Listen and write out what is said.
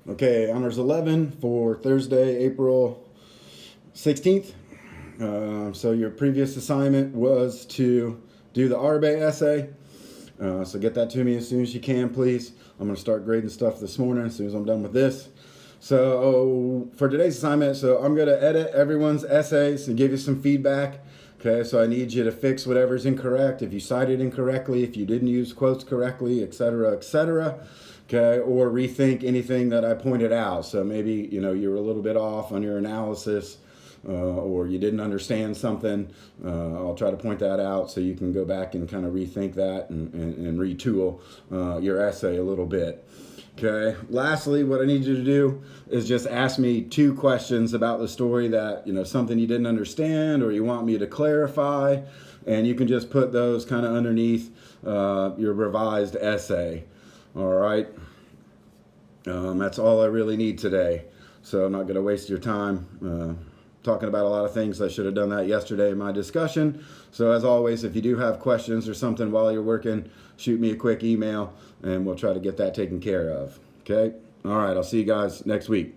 Okay, honors 11 for Thursday, April 16th. So your previous assignment was to do the Arbe essay. So get that to me as soon as you can, please. I'm going to start grading stuff this morning as soon as I'm done with this. So for today's assignment, so I'm going to edit everyone's essays and give you some feedback. Okay, so I need you to fix whatever's incorrect. If you cited incorrectly, if you didn't use quotes correctly, etc., etc. Okay, or rethink anything that I pointed out. So maybe you were a little bit off on your analysis, or you didn't understand something. I'll try to point that out so you can go back and kind of rethink that and retool your essay a little bit. Okay. Lastly, what I need you to do is just ask me 2 questions about the story that, something you didn't understand or you want me to clarify. And you can just put those kind of underneath your revised essay. All right. That's all I really need today. So I'm not going to waste your time talking about a lot of things. I should have done that yesterday in my discussion. So as always, if you do have questions or something while you're working, shoot me a quick email and we'll try to get that taken care of. Okay? All right. I'll see you guys next week.